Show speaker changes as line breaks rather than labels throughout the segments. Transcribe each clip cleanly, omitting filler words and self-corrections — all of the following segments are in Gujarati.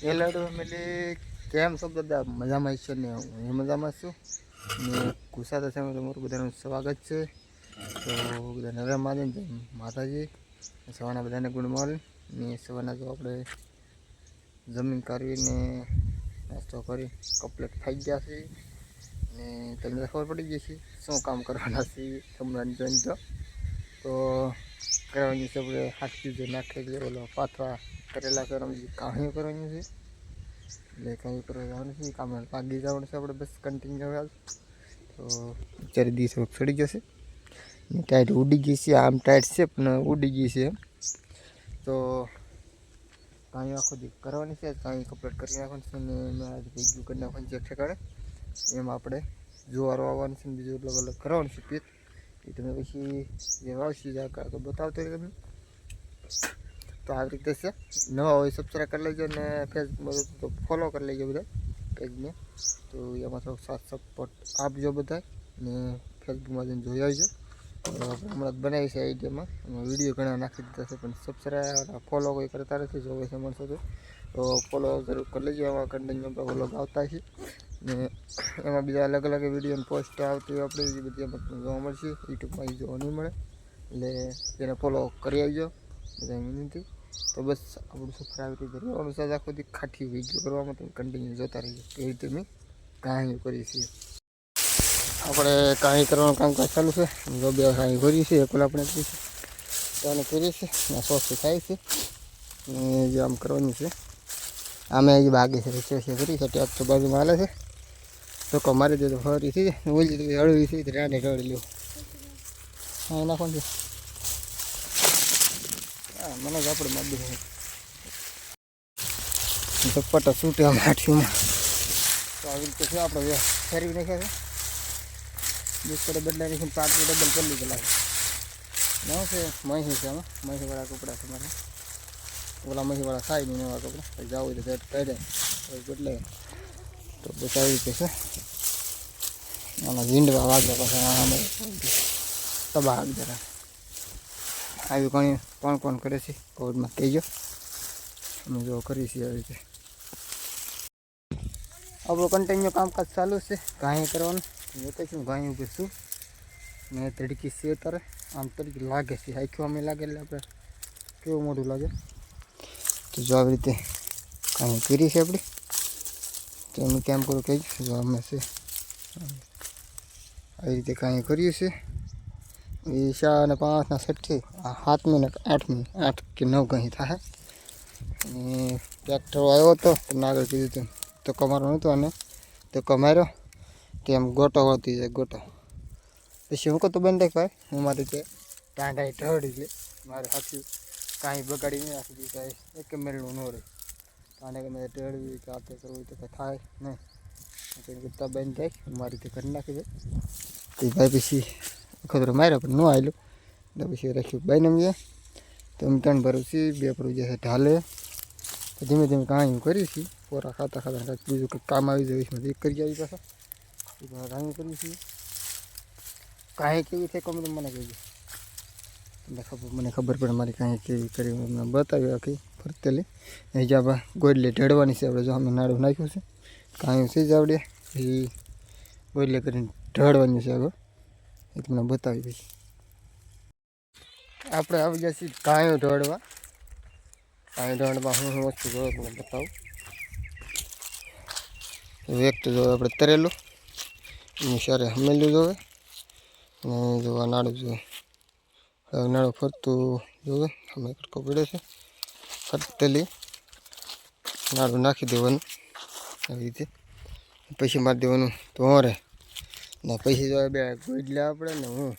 હેલો ફેમિલી, કેમ છો બધા? મજામાં છો ને? હું મજામાં છું ને. કુસાતા છે તમારું બધાનું સ્વાગત છે. તો બધા નરે માતાજી સવારના બધાને ગુડ મોર્નિંગ ને. સવારના તો આપણે જમીન કાઢવીને નાસ્તો કરી કમ્પ્લીટ થઈ ગયા છે ને. તમને ખબર પડી ગઈ છે શું કામ કરવાના છે હમણાં જોઈને તો કરવાની છે. આપણે હાથ ચીજો નાખી ઓલો પાથરા કરેલા કરવાની કાણીઓ કરવાની છે. એટલે કાંઈ કરવા જવાનું છે, કામ લાગી જવાનું છે આપણે બસ કન્ટિન્યુ હાલ. તો ચારે દિવસ ચડી જશે ને. ટાઈટ ઉડી ગઈ છે, આમ ટાઈટ છે પણ ઉડી ગઈ છે. તો કાંઈ આખો દી કરવાની છે, કાંઈ કમ્પ્લીટ કરી નાખવાનું છે ને. મેં ભેગું કરી નાખવાનું છે ઠેકાણે. એમાં આપણે જુવારો આવવાનું છે ને બીજું અલગ અલગ કરવાનું છે પીત. એ તમે પછી જે વાવશી તો બતાવતો હોય તમને. તો આવી રીતે છે. નવા હોય સબસ્ક્રાઈબ કરી લેજો ને ફેસબુક તો ફોલો કરી લેજો બધા પેજને. તો એમાં થોડોક સાથ સપોર્ટ આપજો બધા ને. ફેસબુકમાં જઈને જોઈ આવજો. હમણાં બનાવી છે આઈડિયામાં એમાં વિડીયો ઘણા નાખી દીધા છે પણ સબસ્ક્રાઈબ ફોલો કોઈ કરતા નથી. જોવે છે મળશો તો ફોલો જરૂર કરી લેજો. એમાં કન્ટિન્યુ વ્લોગ આવતા છે ને. એમાં બીજા અલગ અલગ વિડીયોની પોસ્ટ આવતી હોય આપણે એ બધી એમાં જોવા મળશે. યુટ્યુબમાં એ જોવા નહીં મળે એટલે તેને ફોલો કરી આવજો બધા વિનંતી. તો બસ આપણું સફર આવી રીતે રહેવાનું છે. આખો દી ખાઠી વિડીયો કરવામાં તમે કન્ટિન્યુ જોતા રહીજો. એ રીતે મેં કાંઈ કરી છીએ. આપણે કાંઈ કરવાનું કામકાજ ચાલુ છે. જો બે કાંઈ કરીએ છીએ એકલા આપણે કરીએ છીએ ત્યાં કરીએ છીએ ને. સોસથી થાય છે ને જે આમ કરવાનું છે. આમે એ બાકી છે રીચે કરી છે. ટેપ તો બાજુમાં હાલે છે. ધક્કો મારી દે તો ફરી થઈ જાય. ઓલી તો હળવી થઈ તો રાને ઢળી લ્યો. હા નાખવાનું છે. હા મને જ આપણે મારી દે ધપ્પટા છૂટે આમ હાથીમાં. તો આવી રીતે છે આપણે ફેરવી નાખ્યા છે. બિસ્કડે બદલાવી છે. પાટલું ડબલ કરી લીધેલા છે. ના છે મહી છે આમાં. મહીવાળા કપડાં છે મારે. ઓલા મહીવાળા થાય નહીં એવા કપડાં જવું હોય તો રેટ કાઢે બદલાય. તો બસ આવી રીતે છે. આના ઝીંડવા વાગે પછી તબાહ જરા આવી ઘણી કોણ કરે છે કોવિડમાં કહેજો. અમે જો કરીએ છીએ આવી રીતે. આપણું કન્ટિન્યુ કામકાજ ચાલુ છે. ઘાણી કરવાનું જોતા છું. ઘાણી ઉપર છું ને તડકી છે અત્યારે. આમ તડકી લાગે છે. આખું અમે લાગે એટલે આપણે કેવું મોઢું લાગે. તો જો આવી રીતે કાંઈ કરી છે આપણે. તો અમે કેમ કરું કહીશ. જો અમે છે આવી રીતે કાંઈ કર્યું છે. એ 4 અને 5 ના 6 7મી ને 8 કે 9 કંઈ થાય. અને ટ્રેક્ટર આવ્યો હતો તમને આગળ કીધું હતું તો કમારો નહોતો અને તો કમાર્યો તેમ ગોટો વળતી જાય ગોટો. પછી હું કહું તો બંધ ભાઈ હું મારી રીતે ટાંડા ઢળી લે મારે સાચું કાંઈ બગાડી નહીં રાખી કાંઈ એક મેળવું ન રહે. ટાંડા ગમે ઢળવી કે આપણે કરવું તો કંઈ થાય નહીં. કરતાં બંધ થાય હું મારી રીતે કરી નાખી દે. તો ભાઈ પછી ખતરો માર્યો પણ ન આવેલું એટલે પછી રાખ્યું બાઈને મેં. તો અમે 3 ભરું છીએ 2 ભરું જશે ઢાલે. તો ધીમે ધીમે કાંઈ કરીએ છીએ. પોરા ખાતા કાંઈક બીજું કંઈક કામ આવી જાય એમાં એક કરી આવી પાછા એ કાંઈ કરીએ છીએ. કાંઈ કેવી થાય કમ મને કહેજો. મને ખબર પડે મારી કાંઈ કેવી કરી મેં બતાવ્યું આખી ફરતેલી. એ જ આપણે ગોડલે ઢળવાની છે. આપણે જો અમે નાડું નાખ્યું છે કાંઈ છે જ આવડે એ ગોડલે કરીને ઢળવાની છે. આગળ એ તમને બતાવી દઈશ. આપણે આવી ગયા છીએ કાંઈ ઢળવા. કાંઈ ઢળવા હું વસ્તુ જોયો તમને બતાવું. એક તો જોવે આપણે તરેલું એનું સારે હમેલું જોવે ને જોવા નાડું જોવે. નાડું ફરતું જોવે અમે કટકો પડે છે. ફરતેલી નાડું નાખી દેવાનું આવી રીતે. પછી મારી દેવાનું તો હોરે ને પછી જો બે ગોડલા આપણે ને હું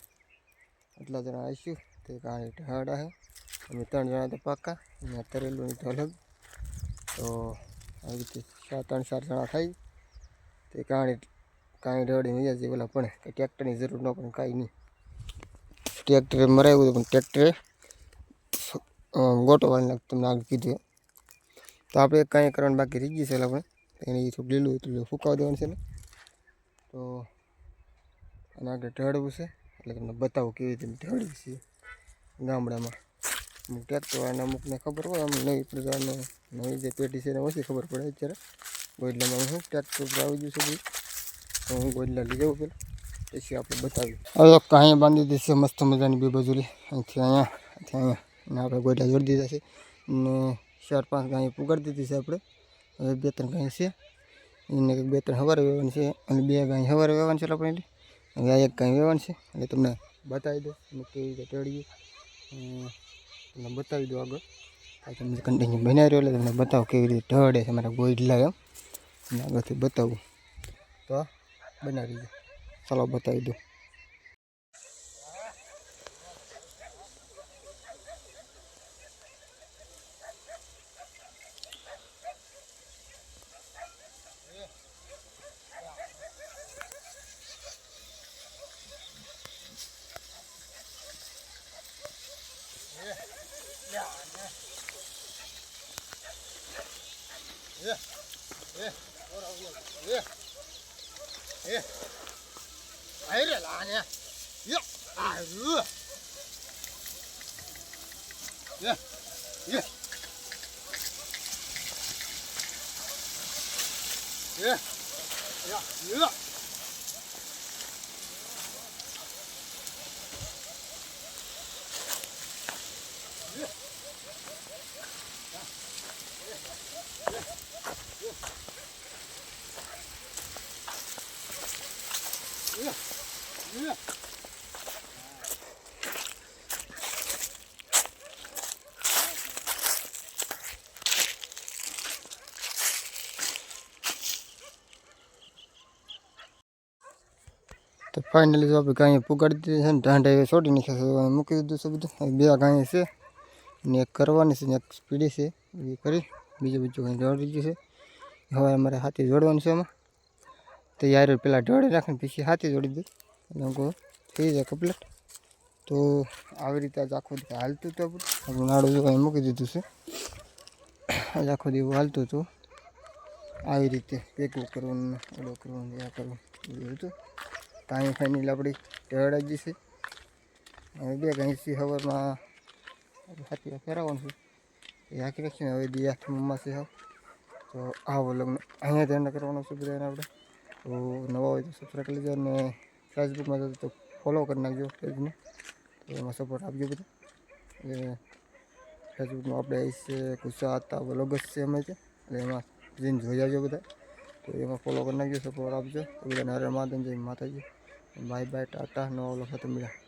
એટલા જણા આવીશું. તે કાંઈ ઢાળા છે. અમે 3 જણા તો પાકા ને તરેલું તો અલગ. તો આવી રીતે 3-4 જણા થાય તે કાંઈ ઢળી મજા છે. ઓલા પણ કે ટ્રેક્ટરની જરૂર ન પણ કાંઈ નહીં. ટ્રેક્ટરે મરાવ્યું હતું પણ ટ્રેક્ટરે ગોટો વાળી નાખ તમને આગળ કીધું. તો આપણે કાંઈ કરવાનું બાકી રહી ગયું છે એટલે આપણે એને થોડું લીલું એટલું ફૂંકાવી દેવાનું છે. તો અને આગળ ઢળવું છે એટલે તમને બતાવું કેવી રીતે ઢળવી છે ગામડામાં. અમુક ટ્રેક્ટર અને અમુકને ખબર હોય, અમુક નવી પ્રકારનો નવી જે પેટી છે એને ઓછી ખબર પડે. અત્યારે ગોડલામાં હું ટ્રેક્ટર ઉપર આવી ગયું છે, તો હું ગોડલા લઈ જાઉં પેલા, પછી આપણે બતાવ્યું. હવે કાંઈ બાંધી દીધી છે મસ્ત મજાની બે બાજુલી, અહીંથી અહીંયા અને આપણે ગોડલા જોડી દીધા છે ને 4-5 ગાય પુગાડી દીધી છે આપણે. હવે 2-3 ગાય છે, એને 2-3 સવારે વેવાની છે અને 2 ગાય સવારે વેવાની છે આપણે. હવે આ 1 ગાય વેવાની છે એટલે તમને બતાવી દો અને કેવી રીતે ટેળીએ તમને બતાવી દો આગળ. તમે કન્ટિન્યુ બનાવી રહ્યો એટલે તમને બતાવો કેવી રીતે ઢળે છે મારા ગોડલા એમ, અને આગળથી બતાવું તો બનાવી દો. ચાલો બતાવી દો. તો ફાઇનલી જો આપણે ગાય પુગાડી દીધી છે ને ઢાંઢા એ છોડી નાખ્યા છે, મૂકી દીધું છે બધું. 2 ગાય છે ને એક કરવાની છે ને એક સ્પીડી છે, એ કરી બીજું કંઈ જોડી દીધું છે. હવે અમારે હાથી જોડવાનું છે એમાં, તો યાર પેલા ઢોળી રાખીને પછી હાથી જોડી દઉં એટલે હું થઈ જાય કમ્પ્લીટ. તો આવી રીતે આજ આખો દિવસ હાલતું હતું આપણું નાડું જો કાંઈ મૂકી દીધું છે, આજ આખો દિવસ હાલતું હતું આવી રીતે ભેગું કરવાનું, ઓલો કરવાનું, આ કરવું એવું હતું. કાંઈ ફાઇનલ આપણી ઢળાઈ ગઈ છે. હવે 2 ગાય છે, સવારમાં હાથી ફેરવવાનું છે એ હાકી રાખીને હવે 2 હાથમાં છે. તો આ વ્લોગનો અહીંયા ધ્યાન કરવાનું છે બધાને આપણે. તો નવા હોય તો સબસ્ક્રાઈબ કરી લેજો અને ફેસબુકમાં જતો તો ફોલો કરી નાખજો પેજને, તો એમાં સપોર્ટ આપજો બધા. એટલે ફેસબુકમાં આપણે છે ગુજરાત વ્લોગ જ છે અમે છે, એટલે એમાં જઈને જોઈ આવજો બધા. તો એમાં ફોલો કરી નાખજો, સપોર્ટ આપજો. તો બધાને હરે મહાદેવ, જય માતાજી, બાય બાય, ટાટા. નવા વ્લોગ સાથે મળ્યા.